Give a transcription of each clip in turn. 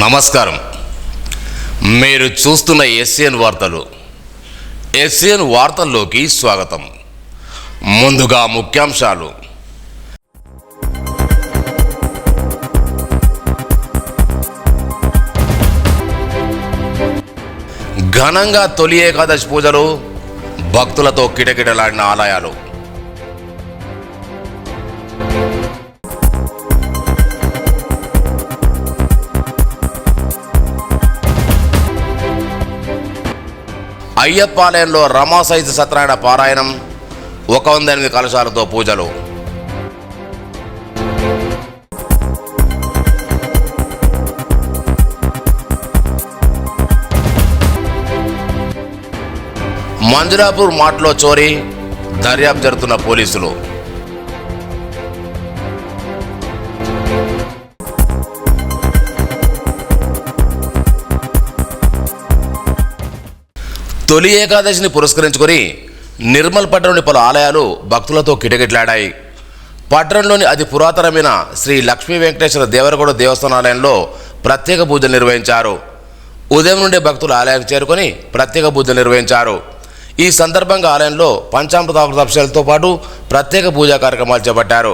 నమస్కారం. మీరు చూస్తున్న ఎస్సీఎన్ వార్తలు. ఎస్సీఎన్ వార్తల్లోకి స్వాగతం. ముందుగా ముఖ్యాంశాలు. ఘనంగా తొలి ఏకాదశి పూజలు, భక్తులతో కిటకిటలాడిన ఆలయాలు. అయ్యప్పాలయంలో రమాసహిత సత్యనారాయణ పారాయణం, 108 కలశాలతో పూజలు. మంజురాపూర్ మాట్లో చోరీ, దర్యాప్తు జరుగుతున్న పోలీసులు. తొలి ఏకాదశిని పురస్కరించుకొని నిర్మల్ పట్టణంలోని పలు ఆలయాలు భక్తులతో కిటకిటలాడాయి. పట్టణంలోని అతి పురాతనమైన శ్రీ లక్ష్మీ వెంకటేశ్వర దేవరగౌడ దేవస్థానాలయంలో ప్రత్యేక పూజలు నిర్వహించారు. ఉదయం నుండి భక్తులు ఆలయానికి చేరుకొని ప్రత్యేక పూజలు నిర్వహించారు. ఈ సందర్భంగా ఆలయంలో పంచామృతాభిషేకాలతో పాటు ప్రత్యేక పూజా కార్యక్రమాలు చేపట్టారు.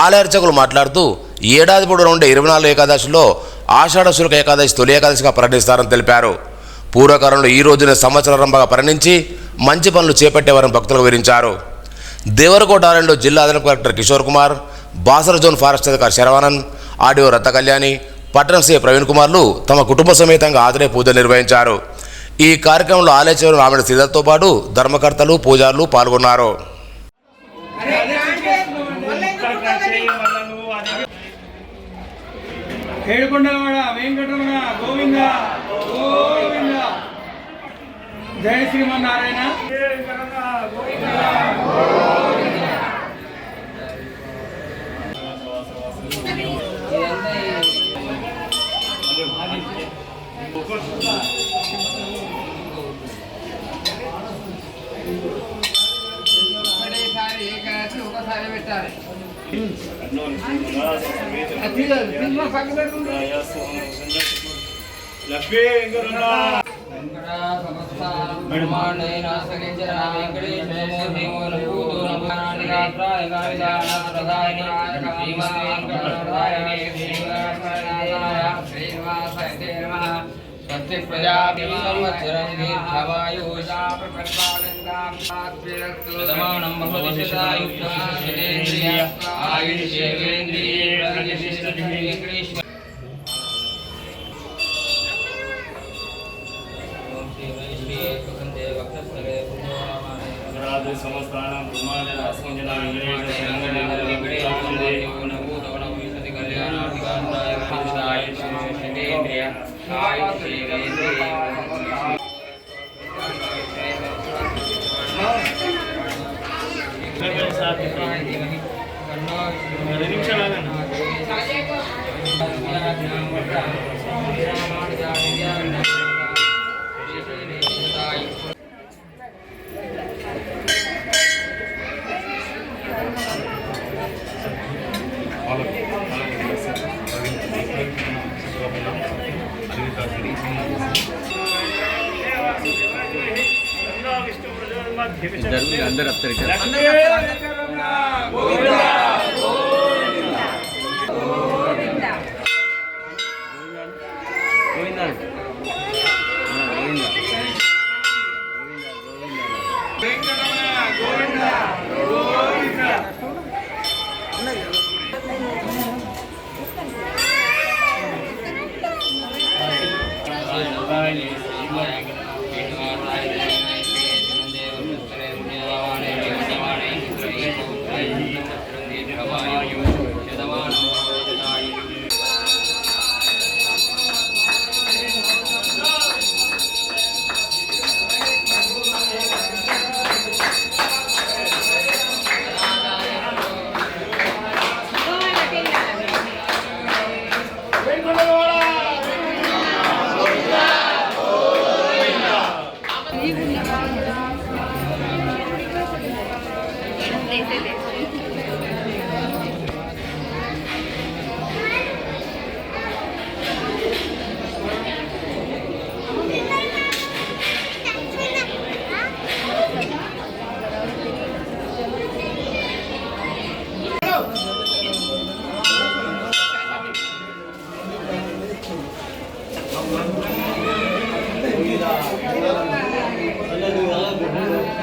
ఆలయ అర్చకులు మాట్లాడుతూ ఏడాది పొడవునా ఉండే 24 ఏకాదశిలో ఆషాఢ శుల్క ఏకాదశి తొలి ఏకాదశిగా పరిగణిస్తారని తెలిపారు. పూర్వకాలంలో ఈ రోజున సంవత్సరారంభంగా పరిగణించి మంచి పనులు చేపట్టేవారని భక్తులకు వివరించారు. దేవరకోట ఆలయంలో జిల్లా అదనపు collector Kishore Kumar, Basara zone forest అధికారి శరవానంద్, ఆర్డీఓ రత్త కళ్యాణి, పట్టణ సీఐ ప్రవీణ్ కుమార్లు తమ కుటుంబ సమేతంగా హాజరై పూజలు నిర్వహించారు. ఈ కార్యక్రమంలో ఆలయ చైర్మన్ ఆమెడ శ్రీధర్తో పాటు ధర్మకర్తలు, పూజారులు పాల్గొన్నారు. ఏడుకొండలవాడ వెంకటరమణ గోవింద గోవింద. జై శ్రీమన్నారాయణ. ఒకసారి పెట్టాలి. లక్ష్మీ సమస్తానం అందరూ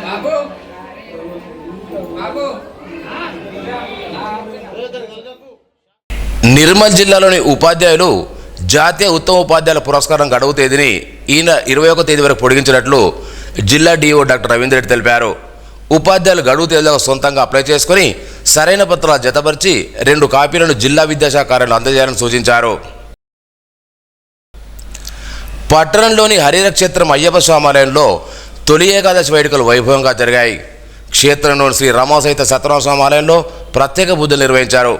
బాబు బాబు నిర్మల్ జిల్లాలోని ఉపాధ్యాయులు జాతీయ ఉత్తమ ఉపాధ్యాయుల పురస్కారం గడువు తేదీని ఈ నెల 21వ తేదీ వరకు పొడిగించినట్లు జిల్లా డిఓ డాక్టర్ రవీంద్ర రెడ్డి తెలిపారు. ఉపాధ్యాయులు గడువు తేదీలకు సొంతంగా అప్లై చేసుకుని సరైన పత్రాలు జతపరిచి 2 కాపీలను జిల్లా విద్యాశాఖ కార్యాలయంలో అందజేయాలని సూచించారు. పట్టణంలోని హరిహరక్షేత్రం అయ్యప్ప స్వామాలయంలో తొలి ఏకాదశి వేడుకలు వైభవంగా జరిగాయి. క్షేత్రంలోని శ్రీ రమాసహిత సత్యనారాయణ స్వామి ఆలయంలో ప్రత్యేక పూజలు నిర్వహించారు.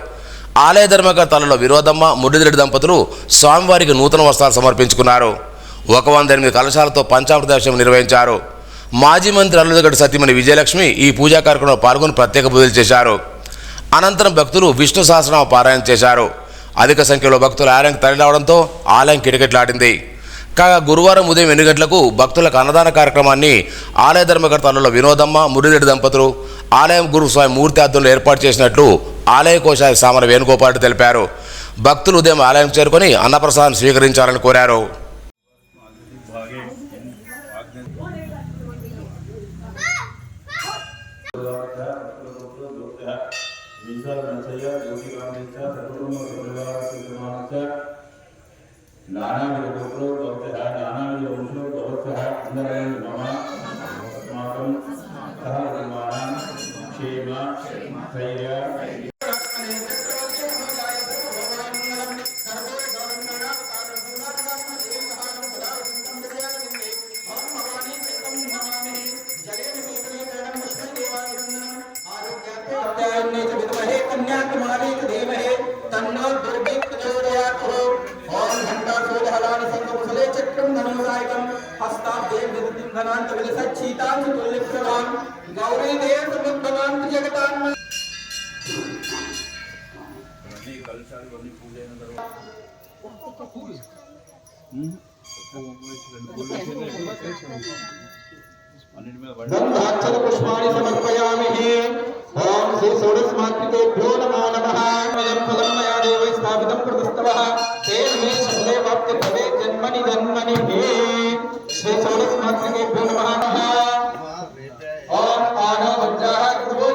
ఆలయ ధర్మకర్తలలో విరోధమ్మ మురళీరెడ్డి దంపతులు స్వామివారికి నూతన వస్త్రాలు సమర్పించుకున్నారు. 108 కలశాలతో పంచామృతాభిషేకం నిర్వహించారు. మాజీ మంత్రి అల్లుదగడ్డి సతీమణి విజయలక్ష్మి ఈ పూజా కార్యక్రమంలో పాల్గొని ప్రత్యేక పూజలు చేశారు. అనంతరం భక్తులు విష్ణు సహస్రనామ పారాయణ చేశారు. అధిక సంఖ్యలో భక్తులు ఆలయానికి తరలిరావడంతో ఆలయం కిటకిటలాడింది. కాగా గురువారం ఉదయం 8 గంటలకు భక్తులకు అన్నదాన కార్యక్రమాన్ని ఆలయ ధర్మకర్తలలో వినోదమ్మ మురళీరెడ్డి దంపతులు ఆలయం గురుస్వామి మూర్తి ఆధ్వర్యంలో ఏర్పాటు చేసినట్లు ఆలయ కోశాధికారి సామర వేణుగోపాల్ తెలిపారు. భక్తులు ఉదయం ఆలయం చేరుకొని అన్నప్రసాదం స్వీకరించాలని కోరారు. कन्याकुमारी धीमहि तन्नो दुर्गे प्रचोदयात्। ओम घंटा सोदहलानि संकुशले चक्रं धनुर्दायकं हस्ताब्दे विद्युं धनान्त विलसच्छीतां तुल्यप्रभां गौरी देव समुद्भवां जगतां। गंधाक्षर पुष्पाणि समर्पयामि। ओम श्री षोडशमातृकेभ्यो नमो नमः। मयं फलं मया देव स्थापितं प्रतिष्ठवः तेन मे सकले वाप्ति भवेत् जन्मनि जन्मनि मे। श्री षोडशमातृकेभ्यो नमः। ओम आनो वज्रः ध्रुवो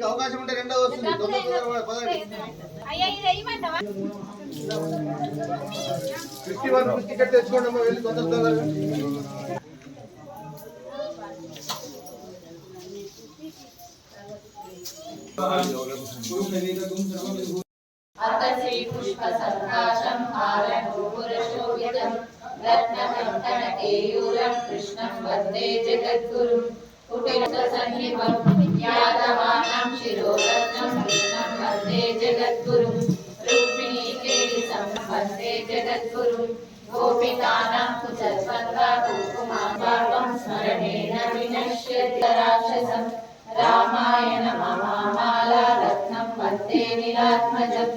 అవకాశం ఉంటే రెండో వస్తుంది. టికెట్ తెచ్చుకోండి వెళ్ళి తొందరగా. అత శ్రీ పుష్ప సంకాశం హారం గోపురశోభితం रत्नकङ्कणकेयूरं कृष्णं वन्दे जगद्गुरुं कुटिलसन्निभं यादवानां शिरोरत्नं कृष्णं वन्दे जगद्गुरुं रुक्मिणीकेलिसं वन्दे जगद्गुरुं गोपिकानां कुचस्वर्गा कुकुमां स्मरणेन विनश्यति राक्षसं रामायण महामाला रत्नं वन्दे नीलात्मजं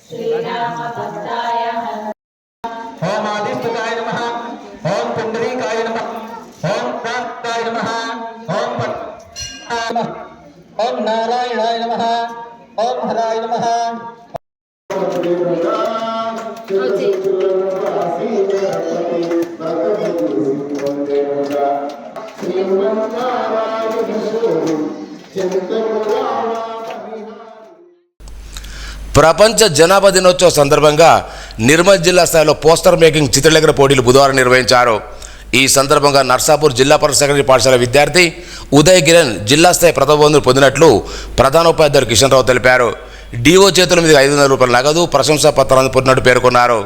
श्रीरामभद्राय ओम आदिष्टकाय नमः ओम पुंडरीकाय नमः ओम प्राप्ताय नमः ओम ओम नारायणाय नमः ओम हराय नमः ప్రపంచ జనాభా దినోత్సవ సందర్భంగా నిర్మల్ జిల్లా స్థాయిలో పోస్టర్ మేకింగ్ చిత్రలేఖన పోటీలు బుధవారం నిర్వహించారు. ఈ సందర్భంగా నర్సాపూర్ జిల్లా పరిషత్ సెకండరీ పాఠశాల విద్యార్థి ఉదయ్ కిరణ్ జిల్లా స్థాయి ప్రథమ బహుమతిని పొందినట్లు ప్రధానోపాధ్యాయులు కిషన్ రావు తెలిపారు. డిఓ చేతుల మీదుగా 500 రూపాయల నగదు ప్రశంసా పత్రాన్ని పొందినట్టు పేర్కొన్నారు.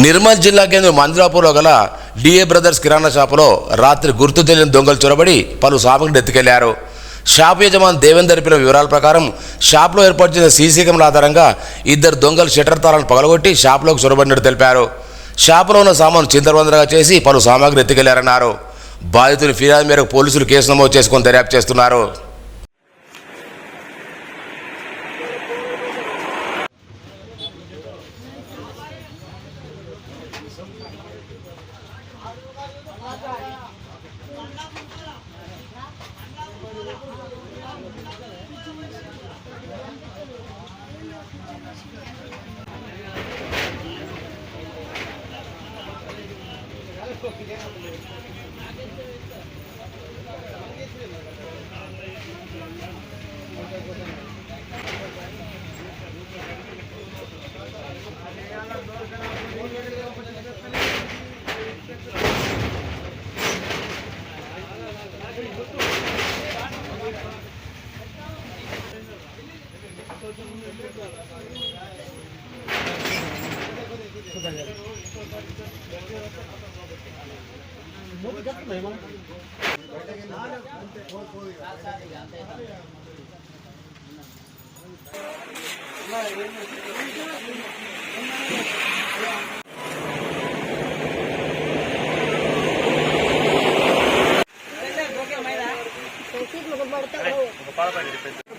నిర్మల్ జిల్లా కేంద్రం మంజులాపూర్లో గల డిఏ బ్రదర్స్ కిరాణా షాపులో రాత్రి గుర్తు తెలియని దొంగలు చొరబడి పలు సామగ్రిని ఎత్తుకెళ్లారు. షాపు యజమాని దేవేందర్ తెలిపిన వివరాల ప్రకారం షాపులో ఏర్పాటు చేసిన సీసీ కెమెరా ఆధారంగా 2 దొంగలు షట్టర్ తాళాలను పగలగొట్టి షాపులోకి చొరబడినట్టు తెలిపారు. షాపులో ఉన్న సామాను చిందరవందరగా చేసి పలు సామాగ్రి ఎత్తుకెళ్లారన్నారు. బాధితుని ఫిర్యాదు మేరకు పోలీసులు కేసు నమోదు చేసుకుని దర్యాప్తు చేస్తున్నారు.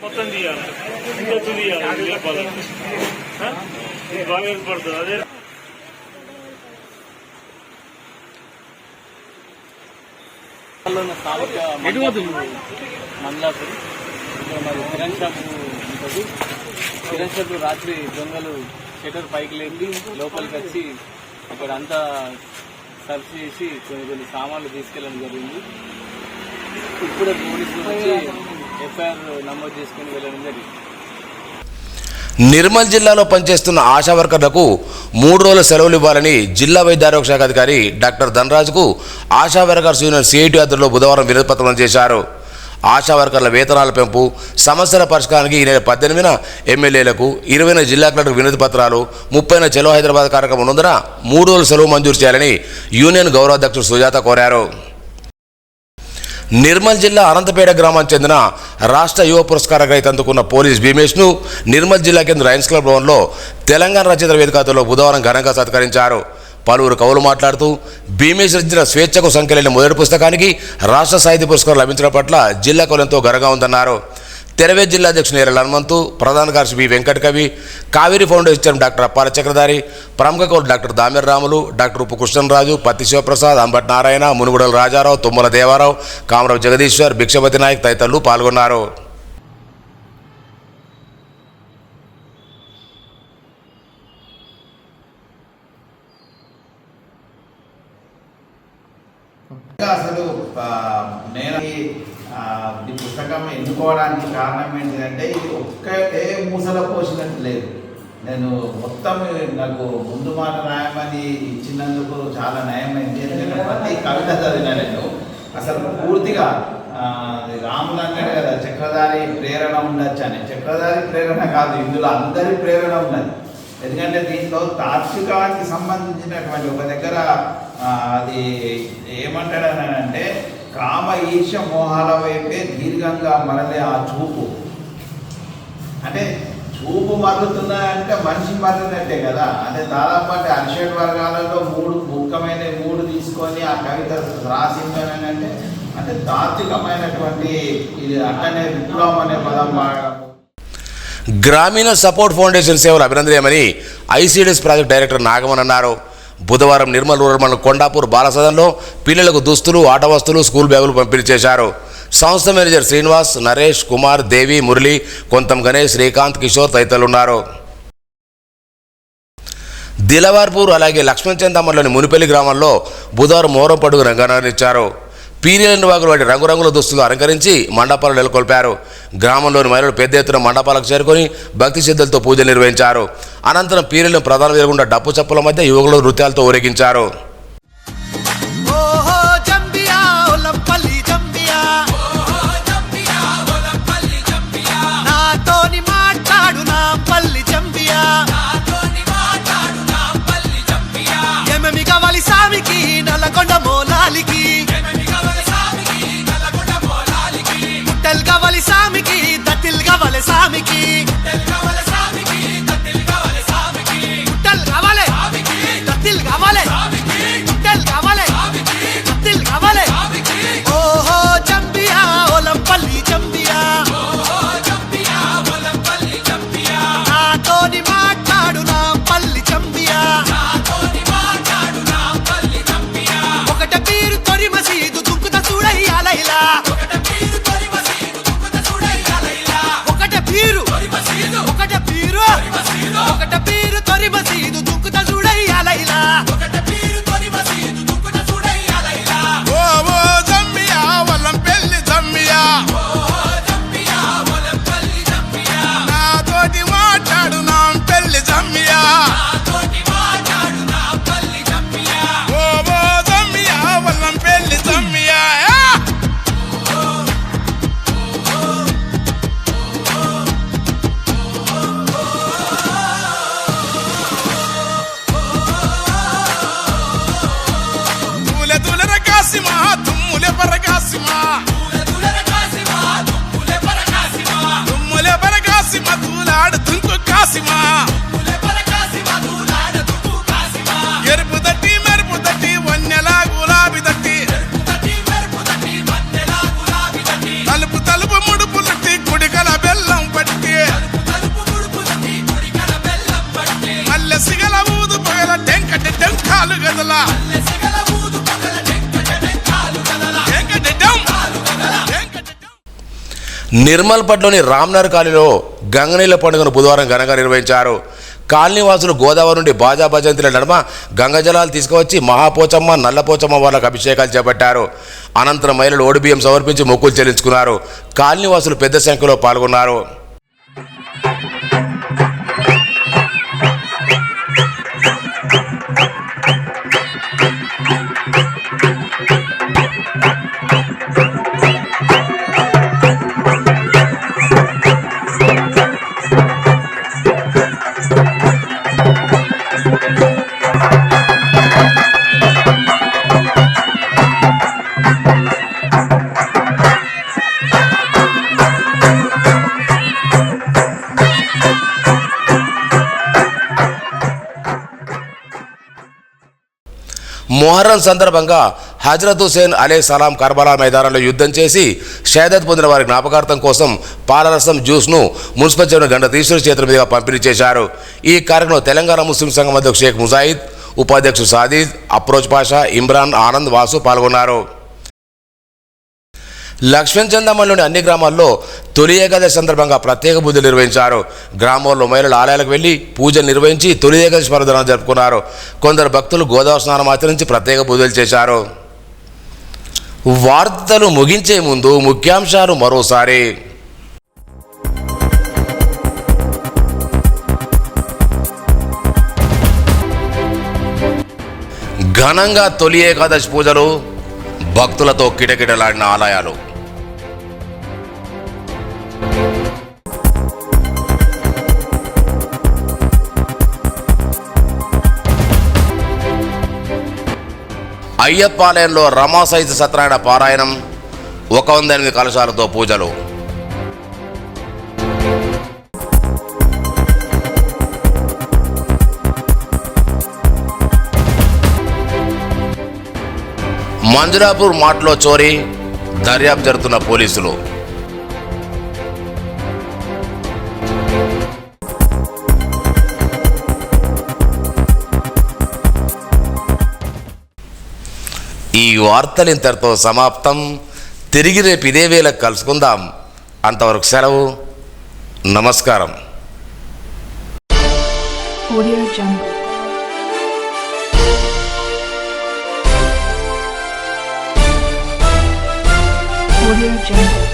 మొత్తం తీయాలి ఇంకొచ్చు తీయాలి చెప్పాలి బాగా ఏర్పడుతుంది అదే మండలాపురి ఇక్కడ మరి కిరణ్ షాప్ ఉంటుంది. కిరణ్ షాప్ రాత్రి దొంగలు షటర్ పైకి లేపి లోపలికి వచ్చి అక్కడ అంతా సర్చ్ చేసి కొన్ని సామాన్లు తీసుకెళ్ళడం జరిగింది. ఇప్పుడే పోలీసులు వచ్చి ఎఫ్ఐఆర్ నమోదు చేసుకుని వెళ్ళడం జరిగింది. నిర్మల్ జిల్లాలో పనిచేస్తున్న ఆశా వర్కర్లకు 3 రోజుల సెలవులు ఇవ్వాలని జిల్లా వైద్య ఆరోగ్య శాఖ అధికారి డాక్టర్ ధనరాజ్కు ఆశా వర్కర్స్ యూనియన్ సిఐటి ఆధ్వర్యంలో బుధవారం వినతిపత్రం చేశారు. ఆశా వర్కర్ల వేతనాల పెంపు సమస్యల పరిష్కారానికి ఈ నెల 18న ఎమ్మెల్యేలకు 20న జిల్లా కలెక్టర్ వినతి పత్రాలు 30న చలో హైదరాబాద్ కార్యక్రమం ఉన్నందున 3 రోజుల సెలవు మంజూరు చేయాలని యూనియన్ గౌరవాధ్యక్షుడు సుజాత కోరారు. నిర్మల్ జిల్లా అనంతపేట గ్రామానికి చెందిన రాష్ట్ర యువ పురస్కార గ్రహీత అందుకున్న పోలీస్ భీమేష్ను నిర్మల్ జిల్లా కేంద్ర లయన్స్ క్లబ్ భవన్లో తెలంగాణ రచయితల వేదిక ఆధ్వర్యంలో బుధవారం ఘనంగా సత్కరించారు. పలువురు కవులు మాట్లాడుతూ భీమేష్ రచించిన స్వేచ్ఛకు సంఖ్యలేని మొదటి పుస్తకానికి రాష్ట్ర సాహిత్య పురస్కారం లభించడం పట్ల జిల్లా కవులు ఎంతో గర్వంగా ఉందన్నారు. తెరవేజ్ జిల్లా అధ్యక్షుడు నేరల హనుమంతు, ప్రధాన కార్యదర్శి బి వెంకట కవి, కావేరీ ఫౌండేషన్ చైర్మన్ డాక్టర్ అప్పాల చక్రధారి, ప్రముఖ కవులు డాక్టర్ దామెర రాములు, డాక్టర్ ఉప్పు కృష్ణరాజు, పత్తి శివప్రసాద్, అంబటి నారాయణ, మునుగుడల రాజారావు, తుమ్మల దేవారావు, కామరావు జగదీశ్వర్, భిక్షపతి నాయక్ తదితరులు పాల్గొన్నారు. అసలు నేను ఈ పుస్తకం ఎన్నుకోవడానికి కారణం ఏంటంటే ఇది ఒక్కటే మూసలో పోసినట్టు లేదు. నేను మొత్తం నాకు ముందు మాట రాయమని ఇచ్చినందుకు చాలా నయమైంది. ఎందుకంటే ప్రతి కవిత చదివినా నేను అసలు పూర్తిగా రాములు అన్నాడు కదా, చక్రధారి ప్రేరణ ఉండొచ్చు అని. చక్రధారి ప్రేరణ కాదు, ఇందులో అందరి ప్రేరణ ఉన్నది. ఎందుకంటే దీంట్లో తాత్వికానికి సంబంధించినటువంటి ఒక దగ్గర అది ఏమంటాడనంటే కామ ఈర్ష మోహాల వైపే దీర్ఘంగా మరలే ఆ చూపు. అంటే చూపు మరుగుతున్నాయంటే మనిషి మరిగినట్టే కదా. అంటే దాదాపు అంటే అరిషడ్ వర్గాలలో ముఖ్యమైన మూడు తీసుకొని ఆ కవిత రాసిందని అంటే తాత్వికమైనటువంటి ఇది అట్లనే విప్లవం అనే పదం వాడడం. గ్రామీణ సపోర్ట్ ఫౌండేషన్ సేవలు అభినందనీయమని ఐసిడిఎస్ ప్రాజెక్ట్ డైరెక్టర్ నాగమన్ అన్నారు. బుధవారం నిర్మల్ రూరల్ మండలం కొండాపూర్ బాలసదన్లో పిల్లలకు దుస్తులు, ఆట వస్తువులు, స్కూల్ బ్యాగులు పంపిణీ చేశారు. సంస్థ మేనేజర్ శ్రీనివాస్, నరేష్, కుమార్, దేవి, మురళి, కొంతం గణేష్, శ్రీకాంత్, కిషోర్ తదితరులు ఉన్నారు. దిలవార్పూర్ అలాగే లక్ష్మణచందమ్మలోని మునిపల్లి గ్రామంలో బుధవారం మోరం పండుగ రంగనానిచ్చారు. పీరియల్ వాగులు వాటి రంగురంగుల దుస్తులు అలంకరించి మండపాలు నెలకొల్పారు. గ్రామంలోని మహిళలు పెద్ద ఎత్తున మండపాలకు చేరుకొని భక్తి శ్రద్ధలతో పూజలు నిర్వహించారు. అనంతరం పీరియల్ను ప్రధాన వేదికగుండా డప్పు చప్పుల మధ్య యువకులు నృత్యాలతో ఊరేగించారు. నిర్మల్ పట్లోని రామ్నగర్ కాలనీలో గంగనీళ్ల పండుగను బుధవారం ఘనంగా నిర్వహించారు. కాలనీవాసులు గోదావరి నుండి బాజా భజంతుల నడుమ గంగ జలాలు తీసుకువచ్చి మహాపోచమ్మ, నల్లపోచమ్మ వాళ్లకు అభిషేకాలు చేపట్టారు. అనంతరం మహిళలు ఓడిబియ్యం సమర్పించి మొక్కులు చెల్లించుకున్నారు. కాలనీవాసులు పెద్ద సంఖ్యలో పాల్గొన్నారు. మొహర్రం సందర్భంగా హజరత్ హుసేన్ అలే సలాం కర్బలా మైదానంలో యుద్ధం చేసి షహాదత్ పొందిన వారి జ్ఞాపకార్థం కోసం పాలరసం జ్యూస్ను మున్సిపల్ చైర్మన్ గండ ఈశ్వర్ చేతుల మీదుగా పంపిణీ చేశారు. ఈ కార్యక్రమంలో తెలంగాణ ముస్లిం సంఘం అధ్యక్షుడు షేక్ ముజాహిద్, ఉపాధ్యక్షుడు సాదీద్, అప్రోచ్ పాషా, ఇమ్రాన్, ఆనంద్, వాసు పాల్గొన్నారు. లక్ష్మణచందమ్మలోని అన్ని గ్రామాల్లో తొలి ఏకాదశి సందర్భంగా ప్రత్యేక పూజలు నిర్వహించారు. గ్రామాల్లో మహిళలు ఆలయాలకు వెళ్లి పూజలు నిర్వహించి తొలి ఏకాదశి పర్వదినాన్ని జరుపుకున్నారు. కొందరు భక్తులు గోదావరి స్నానం ఆచరించి ప్రత్యేక పూజలు చేశారు. వార్తలు ముగించే ముందు ముఖ్యాంశాలు మరోసారి. ఘనంగా తొలి ఏకాదశి పూజలు, భక్తులతో కిటకిటలాడిన ఆలయాలు. అయ్యప్పాలయంలో రమాసహిత సత్యనారాయణ పారాయణం, 108 కలశాలతో పూజలు. మంజులాపూర్ మార్ట్లో చోరీ, దర్యాప్తు జరుగుతున్న పోలీసులు. ఈ వార్తలు ఇంతటితో సమాప్తం. తిరిగి రేపు ఇదే వేళకు కలుసుకుందాం. అంతవరకు సెలవు. నమస్కారం. Audio Jungle. Audio Jungle.